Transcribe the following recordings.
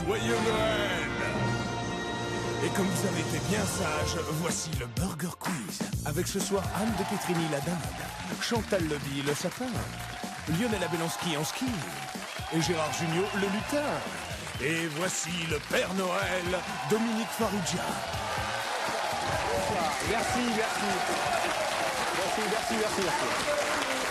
joyeux Noël! Et comme vous avez été bien sage, voici le Burger Quiz. Avec ce soir Anne de Petrini la dinde, Chantal Leby le sapin, Lionel Abelonski en ski et Gérard Jugnot le lutin. Et voici le Père Noël, Dominique Farrugia. Merci.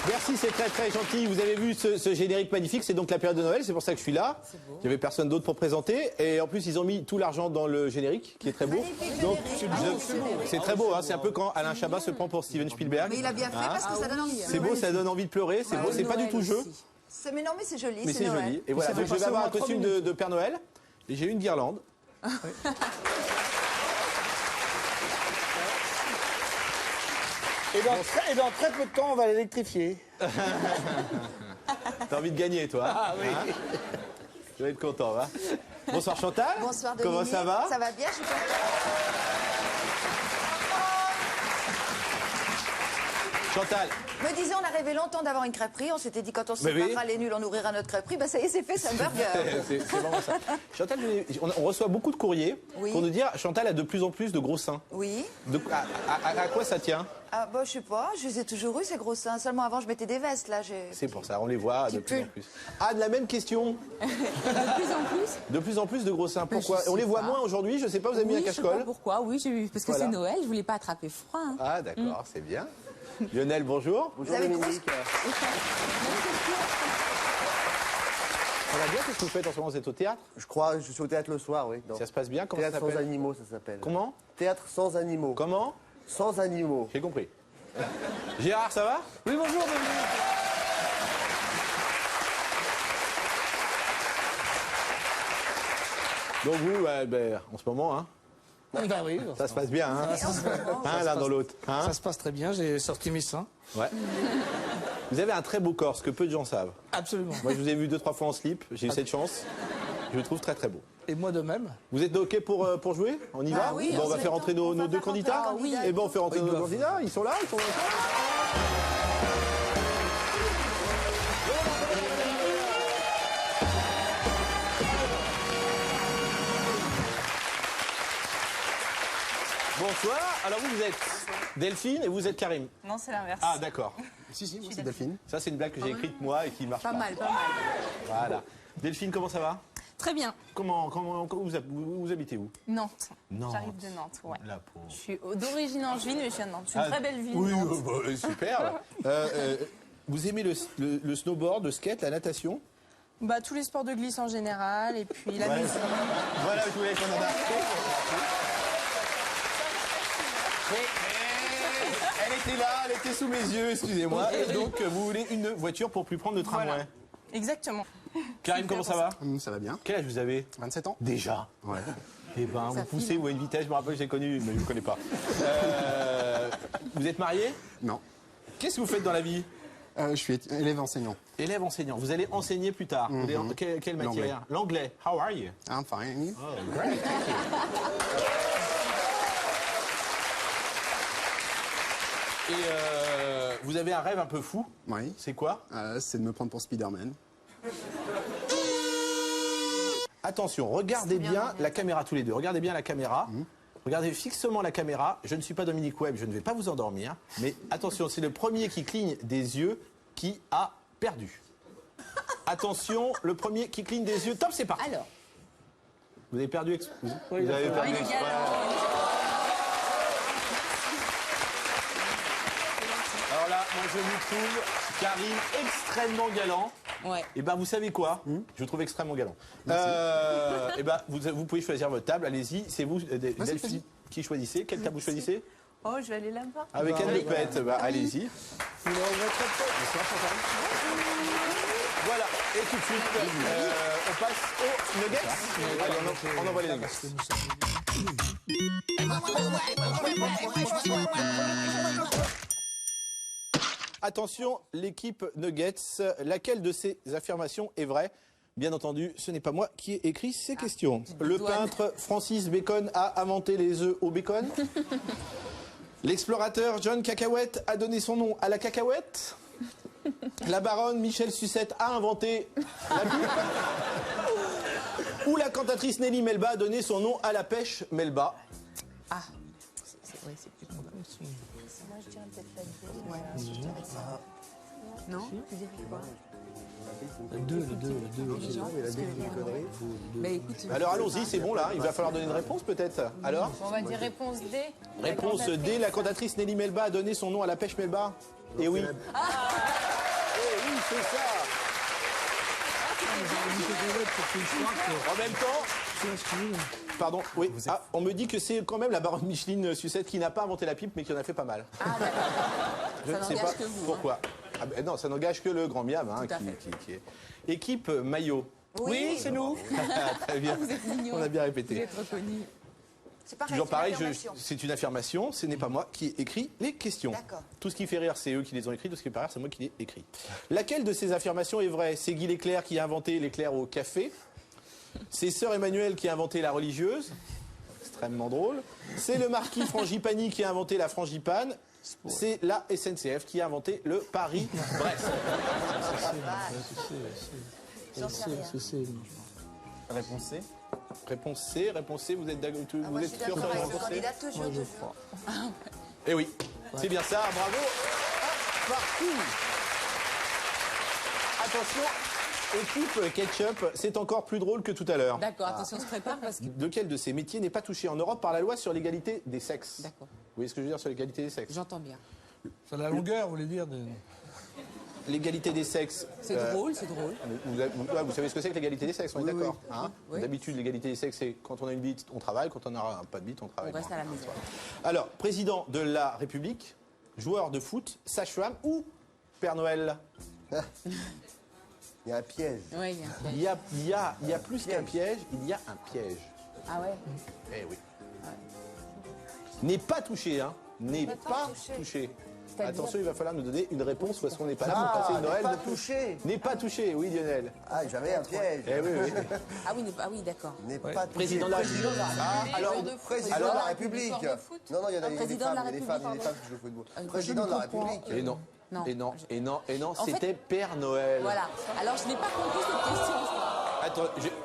Merci, c'est très gentil. Vous avez vu ce générique magnifique, c'est donc la période de Noël, c'est pour ça que je suis là. Il n'y avait personne d'autre pour présenter. Et en plus, ils ont mis tout l'argent dans le générique, qui est très beau. Donc, c'est très beau, hein. C'est un peu quand Alain Chabat se prend pour Steven Spielberg. Mais il a bien fait parce que ça donne envie. C'est beau, ça donne envie de pleurer, c'est beau, c'est pas du tout jeu. Mais non, mais c'est joli. Mais c'est joli. Et voilà, donc je vais avoir un costume de Père Noël. Et j'ai une guirlande. Et dans très peu de temps, on va l'électrifier. T'as envie de gagner, toi? Ah oui. Hein, tu vas être content, va. Bonsoir Chantal. Bonsoir Dominique. Comment ça va? Ça va bien, je suis contente. Chantal. Me disait, on a rêvé longtemps d'avoir une crêperie. On s'était dit, quand on se séparera les nuls, on ouvrira notre crêperie. Bah, ça y est, c'est fait, c'est un burger. C'est vraiment ça. Chantal, on reçoit beaucoup de courriers pour nous dire Chantal a de plus en plus de gros seins. Oui. À quoi ça tient? Ah, bah, je sais pas. Je les ai toujours eu, ces gros seins. Seulement avant, je mettais des vestes, là. C'est pour ça, on les voit de plus en plus. Ah, de la même question. De plus en plus. De plus en plus de gros seins. Pourquoi? On les voit moins aujourd'hui, je sais pas, vous avez mis un cache-colle? Je sais pas pourquoi, oui, parce que c'est Noël, je voulais pas attraper froid. Hein. Ah, d'accord, c'est bien. Lionel, bonjour. Bonjour Dominique. Ça va bien? Qu'est-ce que vous faites en ce moment? Vous êtes au théâtre? Je suis au théâtre le soir, oui. Ça se passe bien? Comment ça Théâtre s'appelle? sans animaux, ça s'appelle. Comment? Théâtre sans animaux. Comment? Sans animaux. J'ai compris. Gérard, ça va? Oui, bonjour Dominique. Donc vous, en ce moment, hein, Bah oui. ça se passe bien, hein, l'un dans l'autre. Hein, Ça se passe très bien, j'ai sorti mes seins. ouais. Vous avez un très beau corps, ce que peu de gens savent. Absolument. Moi, je vous ai vu 2-3 fois en slip, j'ai eu cette chance. Je le trouve très très beau. Et moi de même. Vous êtes OK pour jouer? On y va? oui, Bon, on va faire rentrer nos deux candidats. Ah oui. Et bon, on fait rentrer nos deux candidats. Ils sont là, Bonsoir. Alors vous êtes Delphine et vous êtes Karim. Non, c'est l'inverse. Ah d'accord. Si, moi c'est Delphine. Ça c'est une blague que j'ai écrite moi et qui marche pas. Pas mal. Voilà. Delphine, comment ça va? Très bien. Comment vous habitez où? Nantes. Nantes. J'arrive de Nantes, ouais. La pauvre. Je suis d'origine angevine, mais je suis à Nantes. C'est une très belle ville. Oui, Nantes. super. Vous aimez le snowboard, le skate, la natation? Bah, tous les sports de glisse en général, et puis la musique. Voilà, je voulais qu'on en a. Elle était là, elle était sous mes yeux, excusez-moi. Et donc, vous voulez une voiture pour plus prendre de tramway. Voilà. Exactement. Karim, comment ça va? Ça va bien. Quel âge vous avez? 27 ans. Déjà? Ouais. Eh ben, vous poussez ou à une vitesse, je me rappelle, j'ai connu, mais je ne connais pas. Vous êtes marié? Non. Qu'est-ce que vous faites dans la vie? Je suis élève enseignant. Élève enseignant. Vous allez enseigner plus tard. Vous voulez quelle matière? L'anglais. How are you? I'm fine. Oh, great. Thank you. Et vous avez un rêve un peu fou? Oui. C'est quoi? C'est de me prendre pour Spider-Man. Attention, regardez bien la caméra tous les deux. Regardez bien la caméra. Regardez fixement la caméra. Je ne suis pas Dominique Webb, je ne vais pas vous endormir. Mais attention, c'est le premier qui cligne des yeux qui a perdu. Attention, le premier qui cligne des yeux. Top, c'est parti. Alors. Vous avez perdu vous avez perdu exprès. Alors là, moi je vous trouve Karim extrêmement galant. Ouais. Et ben vous savez quoi? Je vous trouve extrêmement galant. Et ben vous pouvez choisir votre table, allez-y. C'est vous, Delphine, qui choisissez. Quelle table vous choisissez? Oh, je vais aller là-bas. Avec Anne Lepette, allez-y. Voilà, et tout de suite, on passe aux nuggets. Allez, on envoie les nuggets. Attention, l'équipe Nuggets, laquelle de ces affirmations est vraie? Bien entendu, ce n'est pas moi qui ai écrit ces questions. Le peintre Francis Bacon a inventé les œufs au bacon. L'explorateur John Cacahuète a donné son nom à la cacahuète. La baronne Michel Sucette a inventé la pipe. Où la cantatrice Nelly Melba a donné son nom à la pêche Melba. Ah, ouais, c'est plus probable. Moi, je dirais peut-être la deux. Voilà, je dirais ça. Non, tu dirais quoi? Le 2. Mais écoute, Alors allons-y, c'est bon là, il va falloir donner une réponse peut-être. Alors On va dire réponse D. réponse D, la cantatrice Nelly Melba a donné son nom à la pêche Melba. Et oui. Eh oui, c'est ça. En même temps, pardon, oui. Ah, on me dit que c'est quand même la baronne Micheline Sucette qui n'a pas inventé la pipe, mais qui en a fait pas mal. ah d'accord. Je Ça ne sais n'engage pas que vous, pourquoi. Ah ben non, ça n'engage que le grand Miam, hein, Tout à qui est. Équipe maillot. Oui, c'est nous. Très bien. Vous êtes mignons. On a bien Vous répété. êtes reconnus. C'est pareil, Toujours c'est une pareil, affirmation. c'est une affirmation, ce n'est pas moi qui ai écrit les questions. D'accord. Tout ce qui fait rire, c'est eux qui les ont écrits, tout ce qui fait pas rire, c'est moi qui les ai écrits. Laquelle de ces affirmations est vraie? C'est Guy Leclerc qui a inventé l'éclair au café. C'est Sœur Emmanuelle qui a inventé la religieuse. Extrêmement drôle. C'est le marquis Frangipani qui a inventé la frangipane. C'est la SNCF qui a inventé le Paris-Brest. J'en sais rien. Réponse C. Réponse C, vous êtes d'accord? Ah, Vous moi, je êtes suis sûr d'accord sur la avec le réponse C? candidat, toujours. Eh oui, c'est bien ça, bravo. Hop, partout. Attention, équipe ketchup, c'est encore plus drôle que tout à l'heure. D'accord, attention, on se prépare parce que... Lequel de ces métiers n'est pas touché en Europe par la loi sur l'égalité des sexes? D'accord, Vous voyez ce que je veux dire sur l'égalité des sexes? j'entends bien. C'est la longueur, vous voulez dire L'égalité des sexes. C'est drôle, c'est drôle. Vous savez ce que c'est que l'égalité des sexes, on est d'accord, hein? Oui. D'habitude, l'égalité des sexes, c'est quand on a une bite, on travaille, quand on n'a pas de bite, on travaille. On reste à la maison. Alors, président de la République, joueur de foot, sage-femme ou Père Noël? Il y a un piège. Oui, il y a un piège. Il y a plus qu'un piège, il y a un piège. Ah ouais. Eh oui. N'est pas touché, hein. N'est pas touché. C'est-à-dire Attention, il va falloir nous donner une réponse parce qu'on n'est pas là pour passer Noël. Pas touché. N'est pas touché, oui Lionel. Ah, j'avais un piège. Eh oui, oui. Ah oui, d'accord. N'est pas touché. Président de la République. Ah, alors, Président de la République. Non, il y en a des président de la femmes, il y a des femmes qui jouent au football. Président de la République. et non. Non. Et non, En fait- c'était Père Noël. Voilà. Alors, je n'ai pas compris cette question. Attends,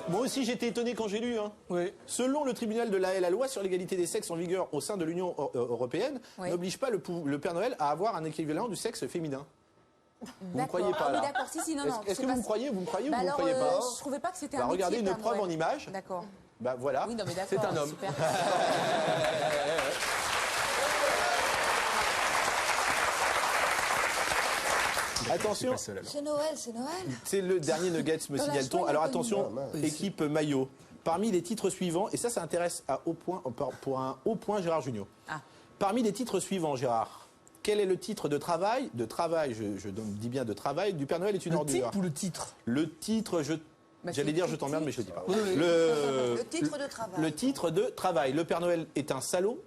moi aussi j'étais étonné quand j'ai lu. Hein. Oui. Selon le tribunal de La Haye, la loi sur l'égalité des sexes en vigueur au sein de l'Union européenne Oui. n'oblige pas le Père Noël à avoir un équivalent du sexe féminin. Vous ne D'accord. croyez pas Ah là? oui, d'accord. Si, non, non. Est-ce que vous me croyez ou vous me croyez ou vous ne me alors, croyez pas? je trouvais pas que c'était Bah, un regardez métier, une Père preuve Noël. en image. D'accord. Bah voilà, Oui, non, mais d'accord. c'est un homme. Super. Attention, C'est Noël, c'est Noël. c'est le dernier Nuggets, me Dans la signale-t-on. soirée, Alors il y a attention, équipe maillot. Parmi les titres suivants, et ça intéresse pour un haut point Gérard Jugnot. Ah. Parmi les titres suivants, Gérard, quel est le titre de travail, je dis bien de travail, du Père Noël est une Le ordure? type ou le titre? Le titre, Bah, j'allais c'est dire le je t'emmerde, mais je ne le dis pas. Le titre de travail. Le titre de travail. Le Père Noël est un salaud.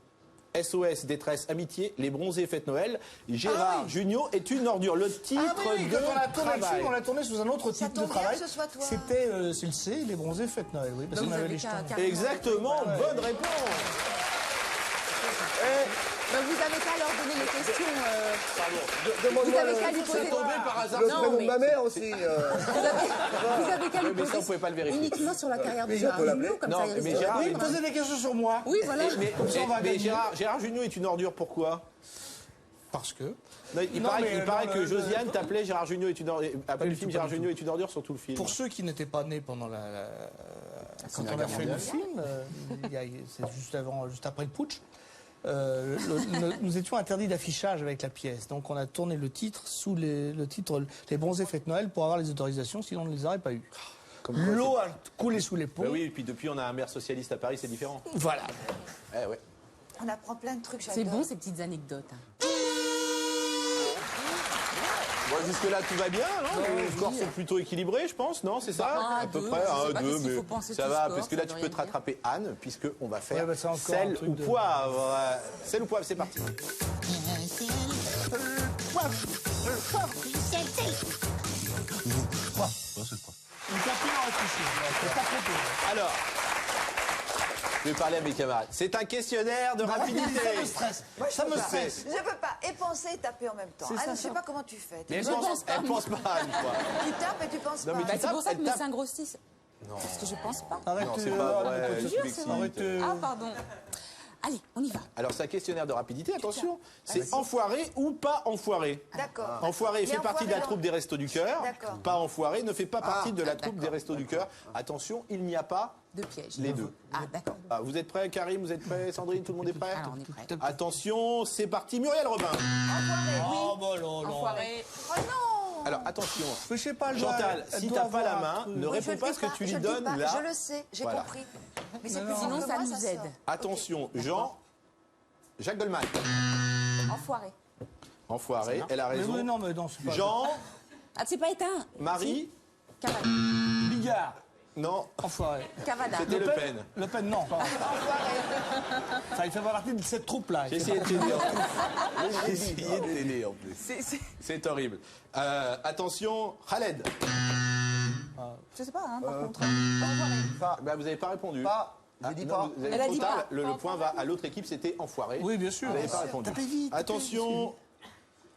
SOS, détresse, amitié, les bronzés fêtent Noël. Gérard Jugnot est une ordure. Le titre de quand on a tourné le travail. film, on l'a tourné sous un autre Ça titre de tombe bien travail. que ce soit toi. C'était, c'est le C, les bronzés fêtent Noël, oui, parce Donc, qu'on vous avait avez les jetons. carrément- Exactement, bonne réponse. Bah, vous avez qu'à leur donner les questions. Vous Demande-moi avez qu'à lui C'est poser. tombé par hasard. le Non, prénom de mais- ma mère aussi. Vous avez qu'à lui mais ça, poser vous pouvez pas le vérifier. uniquement sur la carrière de Mais Gérard on peut l'appeler. Jugnot, comme Non, ça. il mais risque de- Gérard- Oui, posez des questions sur moi. Oui, voilà. Comme ça, on va Mais gagner. Gérard Jugnot est une ordure, pourquoi? Parce que. Non, il Non, paraît, mais il paraît dans que le- Josiane t'appelait Gérard Jugnot est une ordure. Après le du film tout, Gérard pas du Jugnot est une ordure sur tout le film. Pour ceux qui n'étaient pas nés pendant quand on a fait le film, c'est juste après le putsch, nous étions interdits d'affichage avec la pièce. Donc on a tourné le titre sous le titre Les bronzés fêtent Noël pour avoir les autorisations, sinon on ne les aurait pas eues. L'eau a coulé sous les ponts. Bah oui, et puis depuis on a un maire socialiste à Paris, c'est différent. Voilà. Eh ouais. On apprend plein de trucs, C'est j'adore. bon, ces petites anecdotes. hein. Bon, jusque-là, tout va bien, non? Les scores sont plutôt équilibrés, je pense, non? C'est ça? Bah, À peu 1-2, près, je sais 1, pas 2, qu'est-ce qu'il mais faut penser de ça ce va, score, parce que ça là, veut tu rien peux te rattraper Anne, puisqu'on va faire Ouais, bah, c'est encore un sel truc ou de- poivre. Sel ou poivre, c'est parti. Une cantine en réfléchir. C'est pas trop tôt. Alors, je vais parler à mes camarades. C'est un questionnaire de rapidité. Ça me stresse. Ça me stresse. Je peux pas et penser et taper en même temps. Ah, je sais pas comment tu fais. Mais elle Je pense pense pas, pas, Anne, quoi. Tu tapes et tu penses Non, pas. mais Bah, c'est pour ça que elle mes tape. seins grossissent. Parce que je pense pas. Arrête, Non, c'est pas vrai. arrête, je jure, suis c'est excité. arrête. Ah, pardon. Allez, on y va. Alors, c'est un questionnaire de rapidité, attention. C'est enfoiré ou pas enfoiré. D'accord. Enfoiré fait Mais partie de la enfoiré, troupe des Restos du Cœur. D'accord. Pas enfoiré ne fait pas partie de la troupe d'accord. des Restos du Cœur. Attention, il n'y a pas De piège. les deux. Ah, d'accord. Ah, vous êtes prêts, Karim? Vous êtes prêts, Sandrine? Tout le monde est prêt? Alors, on est prêt. Attention, c'est parti, Muriel Robin. Oh, bah là, là. Enfoiré. Oh non. Alors, attention. Je sais pas, elle doit- Chantal, elle si doit t'as pas la avoir un main, truc. ne Oui, je réponds le pas dis ce que tu je lui le dis donnes pas, là. Je le sais, j'ai Voilà. compris. Mais c'est Non, plus non. fort Sinon, que ça moi, nous sort. aide. Attention, Jean, Jacques Goldman. Enfoiré. Enfoiré, elle a Mais raison. oui, non, mais non, c'est pas... Jean, Ah, c'est pas éteint. Marie, Cavada. Bigard. non, Enfoiré. Cavada. c'était Le Pen. Le Pen, non. Pas enfin, il fait partie de cette troupe-là. J'ai essayé de t'aider en plus. J'ai essayé de t'aider en plus. C'est horrible. Attention, Khaled. Je sais pas, hein, par contre. Bah, vous n'avez pas répondu. Pas. Je dis non, pas. vous avez Elle a trop dit tard. pas. Le point va à l'autre équipe, c'était enfoiré. Oui, bien sûr. Vous n'avez pas répondu. Tapez vite, tapez Attention,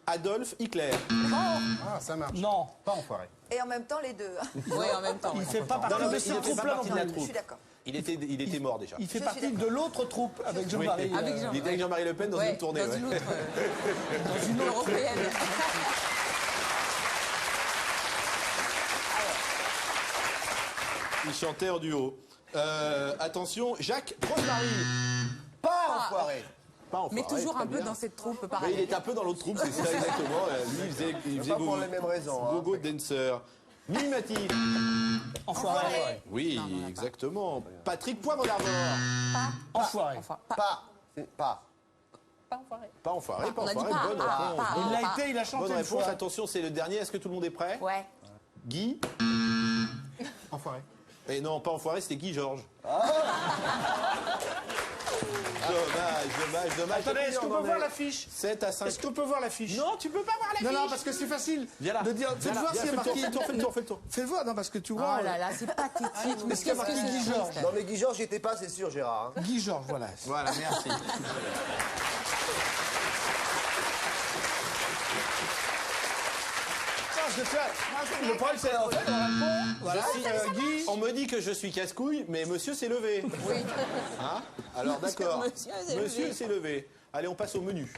Adolf Hitler. Ah, ça marche. Non. Pas enfoiré. Et en même temps, les deux. Oui, en même temps. Il ouais. fait pas Non, partie non, de mais il cette ne fait pas troupe-là. partie de la Je troupe. suis d'accord. Il était mort déjà. Il fait Je partie suis de l'autre troupe avec Oui. Jean-Marie. Avec Jean- Il était avec Jean-Marie Le Pen dans Ouais, une tournée. Dans ouais. une autre. Dans une européenne. Ils chantaient en duo. Attention, Jacques Rosemary. Pas enfoiré. Pas enfoiré, Mais toujours très un peu bien. dans cette troupe Mais il pareil. était un peu dans l'autre troupe, c'est ça exactement. Lui, il faisait Pas pour les mêmes raisons. hein. Gogo Dancer. Mimati. Enfoiré. Oui, exactement. Patrick Poivre d'Arvor. Enfoiré. Enfin, Pas. C'est pas. Pas enfoiré, pas On a dit enfoiré. pas, Bonne pas, réponse. pas. Il l'a été, il a chanté Bonne une réponse. fois. Attention, c'est le dernier. Est-ce que tout le monde est prêt? Ouais. Guy. Enfoiré. Et non, pas enfoiré, c'était Guy Georges. Dommage. Attendez, est-ce qu'on peut voir l'affiche 7 à 5. Est-ce qu'on peut voir l'affiche Non, tu peux pas voir l'affiche. Non, non, parce que c'est facile Viens là. de dire. Faites voir s'il y a marqué. Fais le tour. Faites voir, non, parce que tu Oh vois. là là, c'est pathétique. Mais Est-ce qu'il y a marqué qu'est-ce que Guy c'est Georges triste. Non, mais Guy Georges, j'y étais pas, c'est sûr, Gérard. hein. Guy Georges, voilà. Voilà, merci. Le problème, c'est en fait, on répond. Voilà, Guy. On me dit que je suis casse-couille, mais monsieur s'est levé. Oui. Hein? Alors d'accord. Monsieur s'est levé. Monsieur s'est levé. Allez, on passe au menu.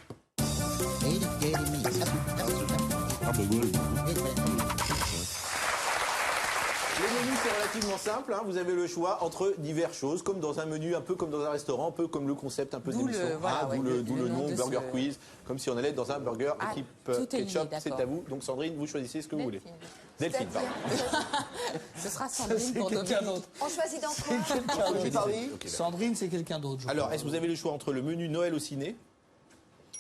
Le menu, c'est relativement simple. Hein. Vous avez le choix entre diverses choses, comme dans un menu, un peu comme dans un restaurant, un peu comme le concept, un peu D'où le- d'émission. voilà, ouais, D'où le le nom nom de Burger ce- Quiz, comme si on allait dans un burger Ah, équipe tout est lié, ketchup. C'est d'accord. à vous. Donc Sandrine, vous choisissez ce que vous voulez. Delphine, pardon. Ce sera Sandrine C'est pour quelqu'un Dominique. d'autre. On choisit dans quoi Qui Paris. Ok, d'accord. Sandrine, c'est quelqu'un d'autre. je Alors, crois. est-ce que vous avez le choix entre le menu Noël au ciné,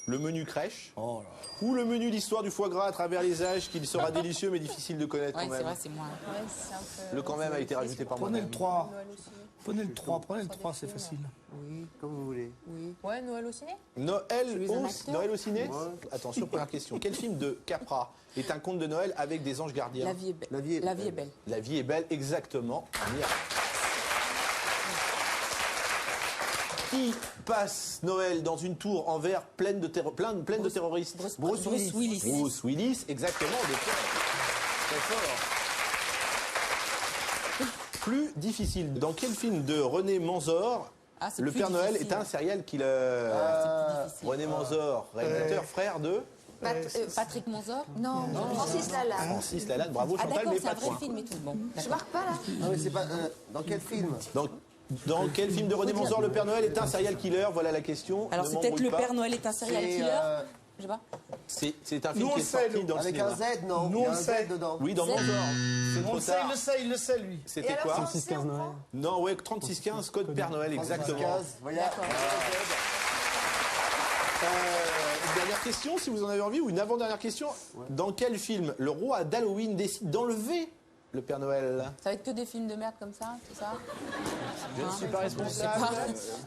le menu crèche, Oh là. ou le menu l'histoire du foie gras à travers les âges, qui sera délicieux mais difficile de connaître Ouais, quand c'est même. vrai, c'est moi. Le quand même a été rajouté par Prenez moi-même. le 3. Prenez le 3, c'est facile. Oui, comme vous voulez. Ouais, Noël au ciné. Noël les au, amateurs. Noël au ciné. Attention, première question. Quel film de Capra est un conte de Noël avec des anges gardiens? La vie est belle. La vie est La vie est belle. La vie est belle, exactement. On y est. Qui passe Noël dans une tour en verre pleine de terroristes? Bruce Willis. Bruce Willis, exactement. Des points. Très fort. Plus difficile. Dans quel film de René Manzor Ah, c'est le plus Père Noël difficile. est un serial killer? C'est plus difficile. René Manzor, réalisateur, frère de Patrick Monzor. Non, Francis Lalanne. Francis Lalanne. Bravo Ah Chantal, d'accord, mais c'est pas un de vrai point. film et tout. Bon, Je d'accord. marque pas là. Non, mais c'est pas. Dans quel film Dans quel film de René Manzor le Père Noël est un serial killer? Voilà la question. Alors Ne c'est peut-être m'embrouille le pas. Père Noël est un serial C'est, killer. Je sais pas. C'est un Nous, film on qui est le sait, sorti nous. dans le Avec cinéma. un Z, non Nous, Il y on a un le sait. Z dedans. Oui, dans Z. Manzor. C'est On trop le sait, tard. il le sait, lui. C'était quoi? 36-15 Noël. Non, ouais, 3615, code Père Noël, exactement. 15, voilà. Une dernière question, si vous en avez envie, ou une avant-dernière question. Dans quel film le roi d'Halloween décide d'enlever le Père Noël? Ça va être que des films de merde comme ça, c'est ça? Je ne suis pas Je sais responsable. pas.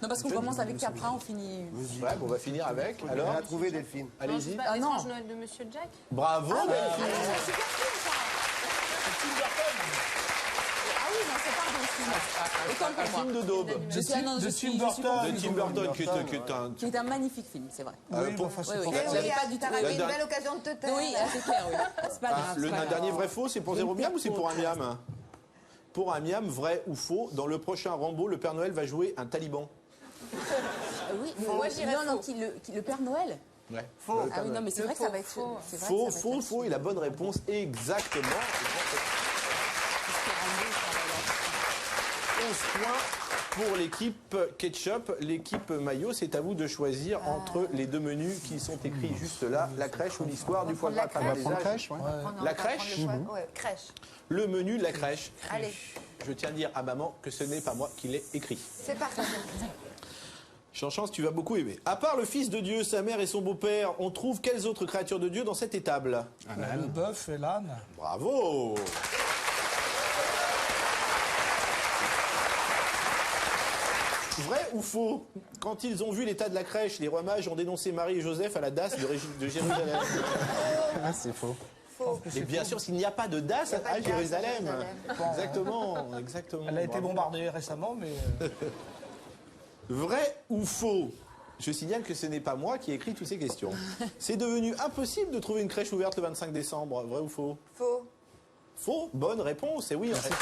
Non, parce qu'on commence avec Capra, on finit. Ouais, bon, on va finir avec. Elle Alors, a trouvé Delphine. allez-y. Ah non. Étrange Noël de Monsieur Jack. Bravo, Delphine. Ah oui, non, c'est pardon, excuse-moi. Autant Un pour moi. film de daube. Je suis, non, je suis, je suis De confuse. Tim Burton, qui est un... C'est un magnifique film, c'est vrai. pour- enfin, Oui, c'est oui. pas- Eh J'avais oui, pas du tout. t'as raté une La- belle occasion de te taire. Oui, c'est clair, oui. C'est pas grave. Le c'est pas un grave. dernier vrai faux, c'est pour zéro miam ou c'est pour un miam? Pour un miam, vrai ou faux, dans le prochain Rambo, le Père Noël va jouer un taliban. Oui, Moi, je dirais non, faux. Le Père Noël. Ouais. Ah oui, non, mais c'est vrai que ça va être faux. c'est vrai Faux, que ça va être faux, faux. Et la bonne réponse, exactement. 11 points pour l'équipe ketchup. L'équipe maillot, c'est à vous de choisir entre les deux menus qui sont écrits juste là, la crèche ou l'histoire du foie gras à travers les âges. crèche, ouais. La crèche Ouais, crèche. Le menu de la crèche. Allez, Je tiens à dire à maman que ce n'est pas moi qui l'ai écrit. c'est parti. Chance, tu vas beaucoup aimer. À part le Fils de Dieu, sa mère et son beau-père, on trouve quelles autres créatures de Dieu dans cette étable? Le bœuf et l'âne. Bravo! Vrai ou faux? Quand ils ont vu l'état de la crèche, les rois mages ont dénoncé Marie et Joseph à la DAS de Jérusalem. Ah, c'est faux. Et bien sûr, s'il n'y a pas de DAS a pas à de DAS à Jérusalem. Jérusalem. Exactement, exactement. Elle a été Bravo. bombardée récemment, mais... Vrai ou faux? Je signale que ce n'est pas moi qui ai écrit toutes ces questions. C'est devenu impossible de trouver une crèche ouverte le 25 décembre. Vrai ou faux? Faux. Faux. Bonne réponse. Et oui, en fait.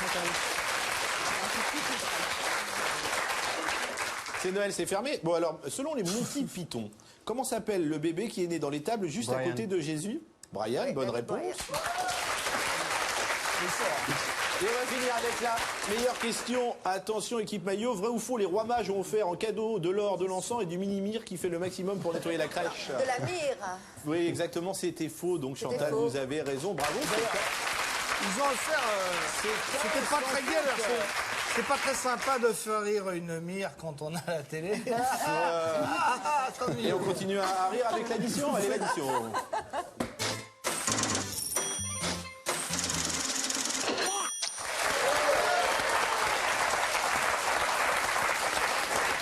C'est Noël, c'est fermé. Bon alors, selon les Monty Python, comment s'appelle le bébé qui est né dans l'étable juste à Brian. côté de Jésus? Brian, bonne réponse. Et on va finir avec la meilleure question. Attention, équipe maillot, vrai ou faux, les rois mages ont offert en cadeau de l'or, de l'encens et du mini-mire qui fait le maximum pour nettoyer la crèche. De la mire. Oui, exactement, c'était faux. Donc Chantal, faux. vous avez raison. Bravo. Ils ont offert... C'était pas très gai, parce que c'est pas très sympa de faire rire une mire quand on a la télé. Et on continue à rire avec l'addition. Allez, l'addition.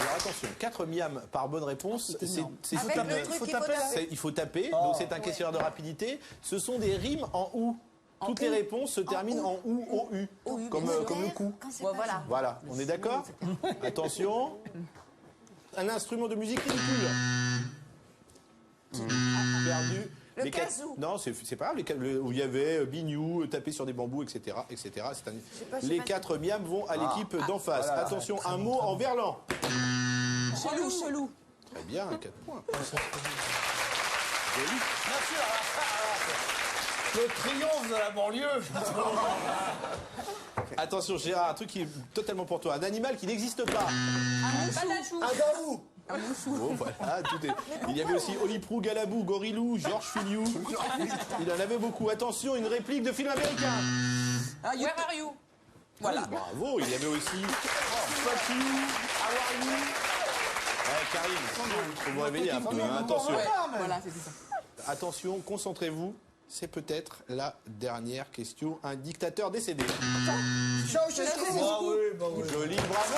Alors attention, 4 miams par bonne réponse. C'est Avec tout le truc qu'il faut taper. Il faut taper, donc c'est un questionnaire de rapidité. Ce sont des rimes en ou. Toutes les réponses se terminent en ou, au u, comme le coup. Ouais, voilà. Voilà, on est d'accord? Attention. Un instrument de musique ridicule. Perdu. Le Les quatre- kazoo. Non, c'est pas grave. Où il y avait bignou, taper sur des bambous, etc. etc. Les 4 miams vont à l'équipe d'en face. Attention, un mot en verlan. Chelou, chelou. Très bien, 4 points. Le triomphe de la banlieue. Attention, Gérard, un truc qui est totalement pour toi. Un animal qui n'existe pas. Oh, voilà, tout est... Il y avait aussi Oliprou, Galabou, Gorilou, Georges Filiou. Il en avait beaucoup. Attention, une réplique de film américain. Where are you? Voilà. Bravo, il y avait aussi Fuck you, how are you. Ouais, Karine, faut vous réveiller un peu. Hein. Attention. Voilà, c'est ça. Attention, concentrez-vous. C'est peut-être la dernière question. Un dictateur décédé. Joli, bravo.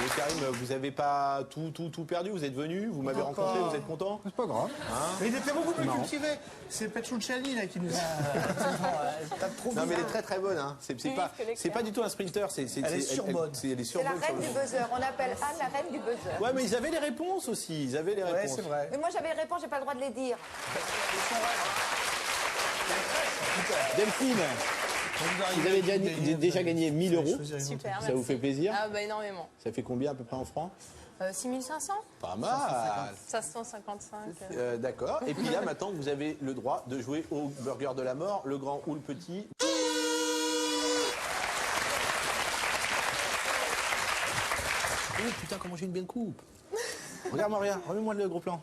Et Karim, vous n'avez pas tout perdu, vous êtes venu, vous m'avez rencontré, vous êtes content? C'est pas grave. Mais il était beaucoup plus cultivé. C'est Petrucciani là qui nous a... Non mais elle est très très bonne, hein. C'est pas du tout un sprinter, Elle est surbonne. Elle est C'est la surbonne. reine du buzzer. On appelle Anne la reine du buzzer. Ouais, mais ils avaient les réponses aussi, ils avaient les Ouais, réponses. c'est vrai. Mais moi j'avais les réponses, j'ai pas le droit de les dire. Delphine, vous avez déjà gagné 1000 euros. Super, Ça vous fait plaisir? Ah bah énormément. Ça fait combien à peu près en francs? 6500 Pas mal. 555. D'accord. Et puis là, maintenant, vous avez le droit de jouer au burger de la mort, le grand ou le petit. Oh putain, comment j'ai une belle coupe. Regarde-moi, regarde, remets-moi le gros plan.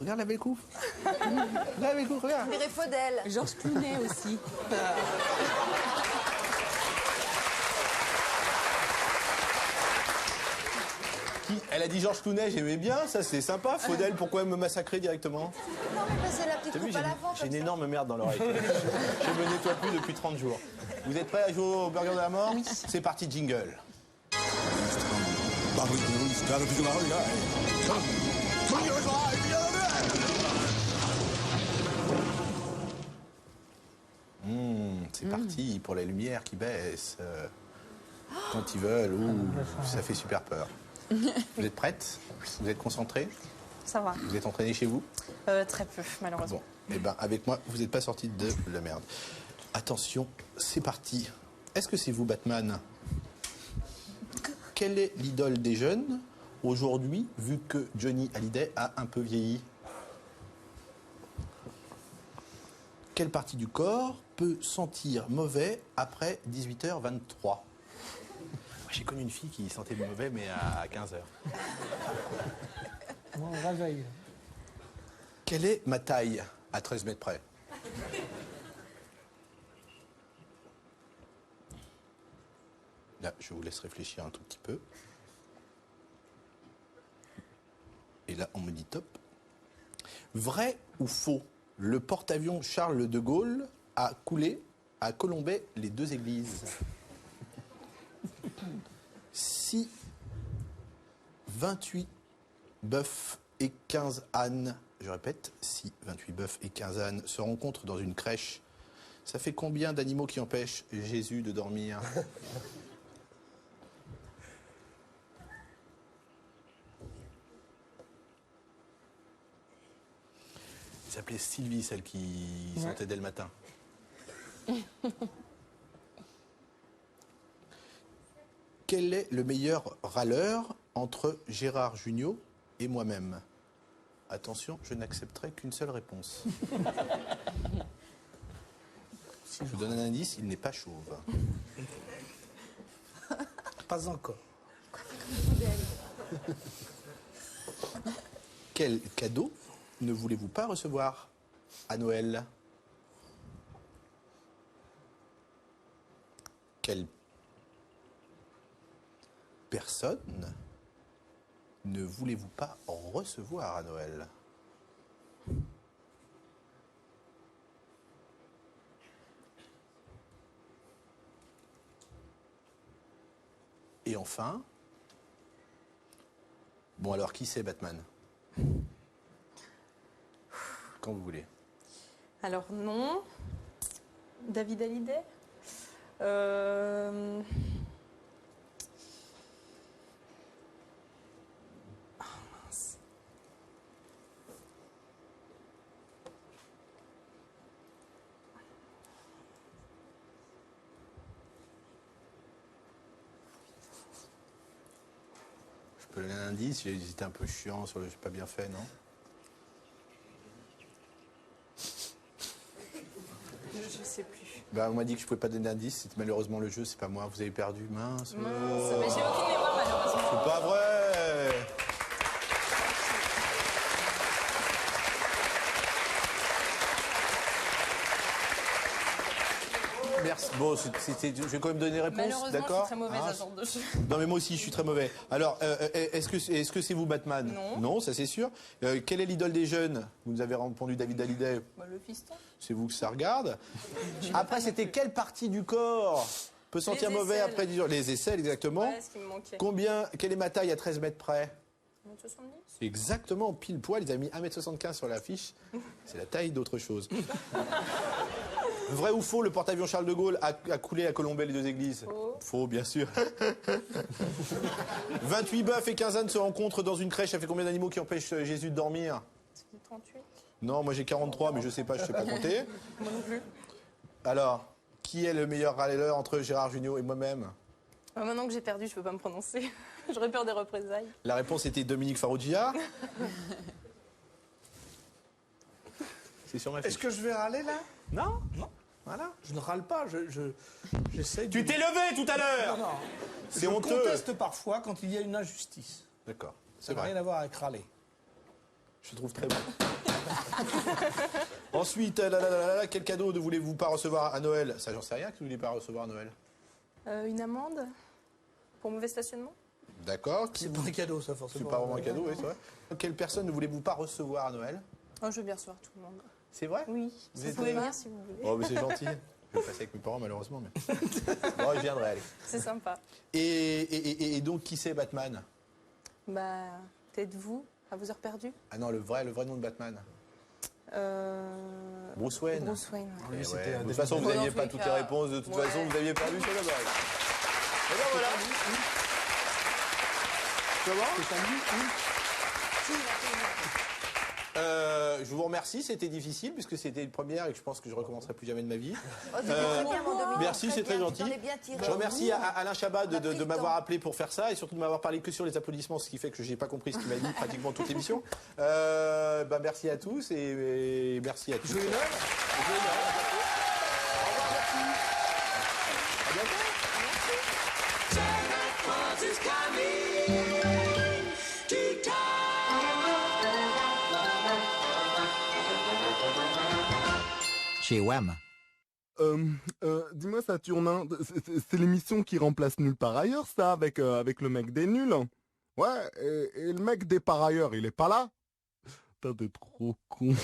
Regarde la belle coupe. Regarde la belle coupe, regarde. On dirait Faudel. Georges Clooney aussi. Elle a dit Georges Clooney, j'aimais bien, ça c'est sympa. Faudel, pourquoi me massacrer directement? Non, mais c'est la petite T'as vu, coupe j'ai à l'avant. j'ai une comme ça. énorme merde dans l'oreille. Je me nettoie plus depuis 30 jours. Vous êtes prêts à jouer au burger de la mort? Oui. C'est parti, jingle. C'est parti pour la lumière qui baisse quand ils veulent. Ça fait super peur. Vous êtes prête? Vous êtes concentrés? Ça va. Vous êtes entraînés chez vous? Très peu, malheureusement. Bon, eh ben avec moi, vous n'êtes pas sortis de la merde. Attention, c'est parti. Est-ce que c'est vous, Batman? Quelle est l'idole des jeunes aujourd'hui, vu que Johnny Hallyday a un peu vieilli? Quelle partie du corps peut sentir mauvais après 18h23? J'ai connu une fille qui sentait mauvais, mais à 15h. Moi, on réveille. Quelle est ma taille à 13 mètres près? Là, je vous laisse réfléchir un tout petit peu. Et là, on me dit top. Vrai ou faux? Le porte-avions Charles de Gaulle a coulé à Colombey les 2 églises. Si 28 bœufs et 15 ânes, je répète, si 28 bœufs et 15 ânes se rencontrent dans une crèche, ça fait combien d'animaux qui empêchent Jésus de dormir? Elle s'appelait Sylvie, celle qui sentait dès le matin. Quel est le meilleur râleur entre Gérard Jugnot et moi-même? Attention, je n'accepterai qu'une seule réponse. Si je vous donne un indice, il n'est pas chauve. Pas encore. Quel cadeau ne voulez-vous pas recevoir à Noël? Quelle personne ne voulez-vous pas recevoir à Noël? Et enfin, bon alors qui c'est Batman? Quand vous voulez. Alors non. David Hallyday. Mince. Je peux donner un indice, j'étais un peu chiant sur le j'ai pas bien fait, non? Je sais plus. Bah, on m'a dit que je pouvais pas donner d'indice, c'est malheureusement le jeu, c'est pas moi, vous avez perdu, mince. Mince, mais j'ai aucune mémoire malheureusement. C'est pas vrai! Merci. Bon, je vais quand même donner réponse, Malheureusement, je suis d'accord? très mauvaise Hein, à ce genre de jeu. Non mais moi aussi je suis très mauvais. Alors est-ce que c'est vous Batman? Non. Non, ça c'est sûr. Quelle est l'idole des jeunes? Vous nous avez répondu David Hallyday. Bah, le fiston. C'est vous que ça regarde. Après c'était quelle partie du corps peut sentir mauvais aisselles. après 10 heures? Les aisselles exactement. Ouais, ce qui me manquait. Quelle est ma taille à 13 mètres près? 1m70. Exactement, pile poil, ils avaient mis 1m75 sur l'affiche. C'est la taille d'autre chose. Vrai ou faux, le porte-avions Charles de Gaulle a coulé à Colombey les 2 églises? Faux. Faux, bien sûr. 28 bœufs et 15 ânes se rencontrent dans une crèche. Ça fait combien d'animaux qui empêchent Jésus de dormir? C'est 38. Non, moi j'ai 43, mais je sais pas compter. Moi non plus. Alors, qui est le meilleur râleur entre Gérard Jugnot et moi-même? Maintenant que j'ai perdu, je peux pas me prononcer. J'aurais peur des représailles. La réponse était Dominique Farrugia. C'est sur ma fiche. Est-ce que je vais râler là? Non. Non. Voilà. Je ne râle pas, j'essaie Tu t'es levé tout à l'heure. Non, non. C'est Je honteux. conteste parfois quand il y a une injustice. D'accord, Ça c'est n'a vrai. rien à voir avec râler. Je trouve très bon. Ensuite, quel cadeau ne voulez-vous pas recevoir à Noël? Ça, j'en sais rien que vous ne voulez pas recevoir à Noël. Une amende pour mauvais stationnement. D'accord. C'est pas un cadeau, ça, C'est forcément. pas vraiment un cadeau, oui, c'est vrai. Quelle personne ne voulez-vous pas recevoir à Noël? Oh, je veux bien recevoir tout le monde. C'est vrai? Oui, Vous vous êtes pouvez là venir si vous voulez. Oh, mais c'est gentil. Je vais passer avec mes parents, malheureusement, mais. Bon, je viendrai, allez. C'est sympa. Et donc, qui c'est Batman? Bah, peut-être vous, à vos heures perdues. Ah non, le vrai nom de Batman. Bruce Wayne. Bruce Wayne. ouais. Eh c'était ouais, un de toute façon, vous Dans n'aviez tous pas les toutes cas. les réponses. De toute façon, vous aviez perdu sur la balle. Et ben voilà. Ça va je vous remercie, c'était difficile puisque c'était une première et que je pense que je recommencerai plus jamais de ma vie. Oh, c'était très bien, mon Dominique. Merci, c'est très bien. gentil. Tu t'en es bien tiré. Je remercie Alain Chabat On a pris de le m'avoir temps. appelé pour faire ça et surtout de m'avoir parlé que sur les applaudissements, ce qui fait que je n'ai pas compris ce qu'il m'a dit pratiquement toute l'émission. Merci à tous et merci à tous. Joyeux Noël. Joyeux Noël, à bientôt. Au revoir, merci. À bientôt. Chez Wham. Dis-moi Saturnin, c'est l'émission qui remplace Nulle part ailleurs, ça, avec le mec des nuls. Ouais, et le mec des par ailleurs, il est pas là? Putain, t'es trop con.